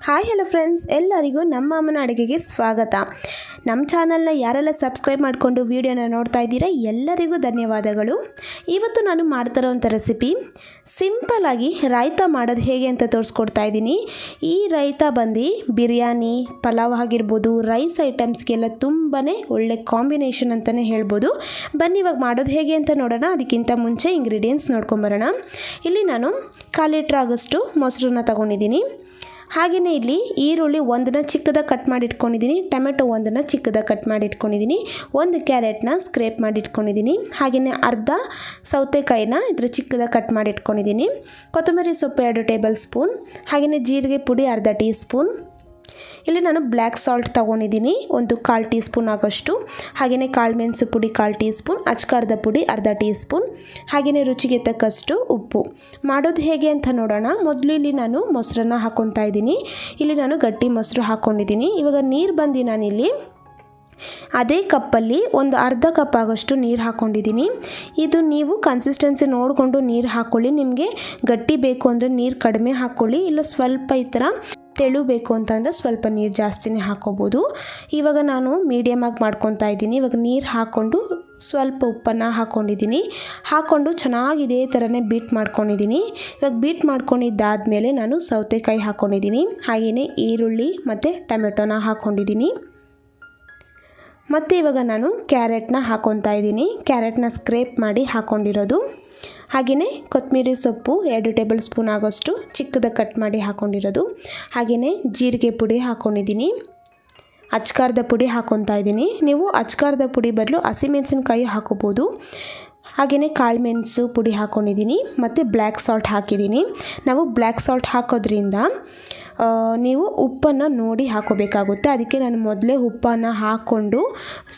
Hi hello friends, ಎಲ್ಲರಿಗೂ ನಮ್ಮ ಅಮ್ಮನ ಅಡುಗೆಗೆ ಸ್ವಾಗತ. ನಮ್ಮ ಚಾನಲ್ನ ಯಾರೆಲ್ಲ ಸಬ್ಸ್ಕ್ರೈಬ್ ಮಾಡಿಕೊಂಡು ವಿಡಿಯೋನ ನೋಡ್ತಾ ಇದ್ದೀರಾ ಎಲ್ಲರಿಗೂ ಧನ್ಯವಾದಗಳು. ಇವತ್ತು ನಾನು ಮಾಡ್ತಿರೋಂಥ ರೆಸಿಪಿ ಸಿಂಪಲ್ಲಾಗಿ ರಾಯ್ತಾ ಮಾಡೋದು ಹೇಗೆ ಅಂತ ತೋರಿಸ್ಕೊಡ್ತಾ ಇದ್ದೀನಿ. ಈ ರಾಯ್ತಾ ಬಂದು ಬಿರಿಯಾನಿ, ಪಲಾವ್ ಆಗಿರ್ಬೋದು, ರೈಸ್ ಐಟಮ್ಸ್ಗೆಲ್ಲ ತುಂಬಾ ಒಳ್ಳೆ ಕಾಂಬಿನೇಷನ್ ಅಂತಲೇ ಹೇಳ್ಬೋದು. ಬನ್ನಿ ಇವಾಗ ಮಾಡೋದು ಹೇಗೆ ಅಂತ ನೋಡೋಣ. ಅದಕ್ಕಿಂತ ಮುಂಚೆ ಇಂಗ್ರೀಡಿಯೆಂಟ್ಸ್ ನೋಡ್ಕೊಂಬರೋಣ. ಇಲ್ಲಿ ನಾನು 1/4 ಲೀಟ್ರ್ ಆಗೋಷ್ಟು ಮೊಸರನ್ನ ತಗೊಂಡಿದ್ದೀನಿ. ಹಾಗೆಯೇ ಇಲ್ಲಿ ಈರುಳ್ಳಿ ಒಂದನ್ನು ಚಿಕ್ಕದಾಗಿ ಕಟ್ ಮಾಡಿ ಇಟ್ಕೊಂಡಿದ್ದೀನಿ, ಟೊಮೆಟೊ ಒಂದನ್ನು ಚಿಕ್ಕದಾಗಿ ಕಟ್ ಮಾಡಿ ಇಟ್ಕೊಂಡಿದ್ದೀನಿ, 1 ಕ್ಯಾರೆಟ್ನ ಸ್ಕ್ರೇಪ್ ಮಾಡಿ ಇಟ್ಕೊಂಡಿದ್ದೀನಿ, ಹಾಗೆಯೇ ಅರ್ಧ ಸೌತೆಕಾಯಿನ ಇದರ ಚಿಕ್ಕದಾಗಿ ಕಟ್ ಮಾಡಿ ಇಟ್ಕೊಂಡಿದ್ದೀನಿ, ಕೊತ್ತಂಬರಿ ಸೊಪ್ಪು 2 ಟೇಬಲ್ ಸ್ಪೂನ್, ಹಾಗೆಯೇ ಜೀರಿಗೆ ಪುಡಿ ಅರ್ಧ ಟೀ ಸ್ಪೂನ್. ಇಲ್ಲಿ ನಾನು ಬ್ಲ್ಯಾಕ್ ಸಾಲ್ಟ್ ತೊಗೊಂಡಿದ್ದೀನಿ 1/4 ಟೀ ಸ್ಪೂನ್ ಆಗೋಷ್ಟು, ಹಾಗೆಯೇ ಕಾಳು ಮೆಣಸು ಪುಡಿ 1/4 ಟೀ ಸ್ಪೂನ್, ಅಚ್ಕಾರದ ಪುಡಿ ಅರ್ಧ ಟೀ ಸ್ಪೂನ್, ಹಾಗೆಯೇ ರುಚಿಗೆ ತಕ್ಕಷ್ಟು ಉಪ್ಪು. ಮಾಡೋದು ಹೇಗೆ ಅಂತ ನೋಡೋಣ. ಮೊದಲು ಇಲ್ಲಿ ನಾನು ಮೊಸರನ್ನ ಹಾಕ್ಕೊತಾ ಇದ್ದೀನಿ. ಇಲ್ಲಿ ನಾನು ಗಟ್ಟಿ ಮೊಸರು ಹಾಕ್ಕೊಂಡಿದ್ದೀನಿ. ಇವಾಗ ನೀರು ಬಂದು ನಾನಿಲ್ಲಿ ಅದೇ ಕಪ್ಪಲ್ಲಿ ಅರ್ಧ ಕಪ್ ಆಗೋಷ್ಟು ನೀರು ಹಾಕ್ಕೊಂಡಿದ್ದೀನಿ. ಇದು ನೀವು ಕನ್ಸಿಸ್ಟೆನ್ಸಿ ನೋಡಿಕೊಂಡು ನೀರು ಹಾಕ್ಕೊಳ್ಳಿ. ನಿಮಗೆ ಗಟ್ಟಿ ಬೇಕು ಅಂದರೆ ನೀರು ಕಡಿಮೆ ಹಾಕ್ಕೊಳ್ಳಿ, ಇಲ್ಲ ಸ್ವಲ್ಪ ಈ ಥರ ತೆಳು ಬೇಕು ಅಂತಂದರೆ ಸ್ವಲ್ಪ ನೀರು ಜಾಸ್ತಿನೇ ಹಾಕ್ಕೋಬೋದು. ಇವಾಗ ನಾನು ಮೀಡಿಯಮಾಗಿ ಮಾಡ್ಕೊತಾ ಇದ್ದೀನಿ. ಇವಾಗ ನೀರು ಹಾಕ್ಕೊಂಡು ಸ್ವಲ್ಪ ಉಪ್ಪನ್ನು ಹಾಕ್ಕೊಂಡಿದ್ದೀನಿ. ಹಾಕ್ಕೊಂಡು ಚೆನ್ನಾಗಿ ಇದೇ ಥರನೇ ಬೀಟ್ ಮಾಡ್ಕೊಂಡಿದ್ದೀನಿ. ಇವಾಗ ಬೀಟ್ ಮಾಡ್ಕೊಂಡಿದ್ದಾದಮೇಲೆ ನಾನು ಸೌತೆಕಾಯಿ ಹಾಕ್ಕೊಂಡಿದ್ದೀನಿ, ಹಾಗೆಯೇ ಈರುಳ್ಳಿ ಮತ್ತು ಟೊಮೆಟೊನ ಹಾಕ್ಕೊಂಡಿದ್ದೀನಿ. ಮತ್ತು ಇವಾಗ ನಾನು ಕ್ಯಾರೆಟ್ನ ಹಾಕ್ಕೊತಾ ಇದ್ದೀನಿ. ಕ್ಯಾರೆಟ್ನ ಸ್ಕ್ರೇಪ್ ಮಾಡಿ ಹಾಕ್ಕೊಂಡಿರೋದು, ಹಾಗೆಯೇ ಕೊತ್ತಂಬರಿ ಸೊಪ್ಪು 2 ಟೇಬಲ್ ಸ್ಪೂನ್ ಆಗೋಷ್ಟು ಚಿಕ್ಕದಾಗಿ ಕಟ್ ಮಾಡಿ ಹಾಕ್ಕೊಂಡಿರೋದು, ಹಾಗೆಯೇ ಜೀರಿಗೆ ಪುಡಿ ಹಾಕ್ಕೊಂಡಿದ್ದೀನಿ, ಅಚ್ಕಾರದ ಪುಡಿ ಹಾಕ್ಕೊತಾ ಇದ್ದೀನಿ. ನೀವು ಅಚ್ಕಾರದ ಪುಡಿ ಬದಲು ಹಸಿಮೆಣಸಿನ್ಕಾಯಿ ಹಾಕೋಬೋದು. ಹಾಗೆಯೇ ಕಾಳು ಮೆಣಸು ಪುಡಿ ಹಾಕ್ಕೊಂಡಿದ್ದೀನಿ ಮತ್ತು ಬ್ಲ್ಯಾಕ್ ಸಾಲ್ಟ್ ಹಾಕಿದ್ದೀನಿ. ನಾವು ಬ್ಲ್ಯಾಕ್ ಸಾಲ್ಟ್ ಹಾಕೋದ್ರಿಂದ ನೀವು ಉಪ್ಪನ್ನು ನೋಡಿ ಹಾಕೋಬೇಕಾಗುತ್ತೆ. ಅದಕ್ಕೆ ನಾನು ಮೊದಲೇ ಉಪ್ಪನ್ನು ಹಾಕ್ಕೊಂಡು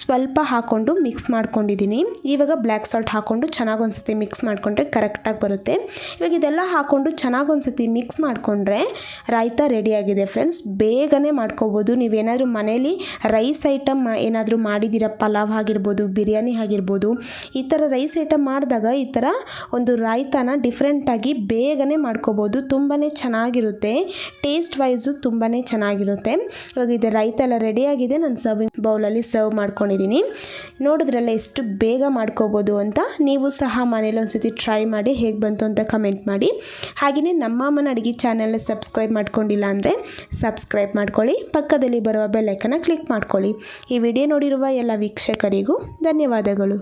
ಸ್ವಲ್ಪ ಹಾಕ್ಕೊಂಡು ಮಿಕ್ಸ್ ಮಾಡ್ಕೊಂಡಿದ್ದೀನಿ. ಇವಾಗ ಬ್ಲ್ಯಾಕ್ ಸಾಲ್ಟ್ ಹಾಕ್ಕೊಂಡು ಚೆನ್ನಾಗಿ ಒಂದ್ಸತಿ ಮಿಕ್ಸ್ ಮಾಡಿಕೊಂಡ್ರೆ ಕರೆಕ್ಟಾಗಿ ಬರುತ್ತೆ. ಇವಾಗ ಇದೆಲ್ಲ ಹಾಕ್ಕೊಂಡು ಚೆನ್ನಾಗಿ ಒಂದ್ಸತಿ ಮಿಕ್ಸ್ ಮಾಡಿಕೊಂಡ್ರೆ ರಾಯ್ತಾ ರೆಡಿಯಾಗಿದೆ ಫ್ರೆಂಡ್ಸ್. ಬೇಗನೆ ಮಾಡ್ಕೋಬೋದು. ನೀವೇನಾದರೂ ಮನೇಲಿ ರೈಸ್ ಐಟಮ್ ಏನಾದರೂ ಮಾಡಿದ್ದೀರ, ಪಲಾವ್ ಆಗಿರ್ಬೋದು, ಬಿರಿಯಾನಿ ಆಗಿರ್ಬೋದು, ಈ ಥರ ರೈಸ್ ಐಟಮ್ ಮಾಡಿದಾಗ ಈ ಥರ ಒಂದು ರಾಯ್ತಾನ ಡಿಫ್ರೆಂಟಾಗಿ ಬೇಗನೆ ಮಾಡ್ಕೋಬೋದು. ತುಂಬಾ ಚೆನ್ನಾಗಿರುತ್ತೆ. ಟೇಸ್ಟ್ ವೈಸು ತುಂಬಾ ಚೆನ್ನಾಗಿರುತ್ತೆ. ಇವಾಗ ಇದು ರಾಯ್ತಾ ಎಲ್ಲ ರೆಡಿಯಾಗಿದೆ. ನಾನು ಸರ್ವಿಂಗ್ ಬೌಲಲ್ಲಿ ಸರ್ವ್ ಮಾಡ್ಕೊಂಡಿದ್ದೀನಿ. ನೋಡಿದ್ರಲ್ಲ ಎಷ್ಟು ಬೇಗ ಮಾಡ್ಕೋಬೋದು ಅಂತ. ನೀವು ಸಹ ಮನೇಲಿ ಒಂದ್ಸತಿ ಟ್ರೈ ಮಾಡಿ ಹೇಗೆ ಬಂತು ಅಂತ ಕಮೆಂಟ್ ಮಾಡಿ. ಹಾಗೆಯೇ ನಮ್ಮ ಅಮ್ಮನ ಅಡುಗೆ ಚಾನಲ್ನ ಸಬ್ಸ್ಕ್ರೈಬ್ ಮಾಡ್ಕೊಂಡಿಲ್ಲ ಅಂದರೆ ಸಬ್ಸ್ಕ್ರೈಬ್ ಮಾಡ್ಕೊಳ್ಳಿ. ಪಕ್ಕದಲ್ಲಿ ಬರುವ ಬೆಲ್ ಐಕನ್ನ ಕ್ಲಿಕ್ ಮಾಡ್ಕೊಳ್ಳಿ. ಈ ವಿಡಿಯೋ ನೋಡಿರುವ ಎಲ್ಲ ವೀಕ್ಷಕರಿಗೂ ಧನ್ಯವಾದಗಳು.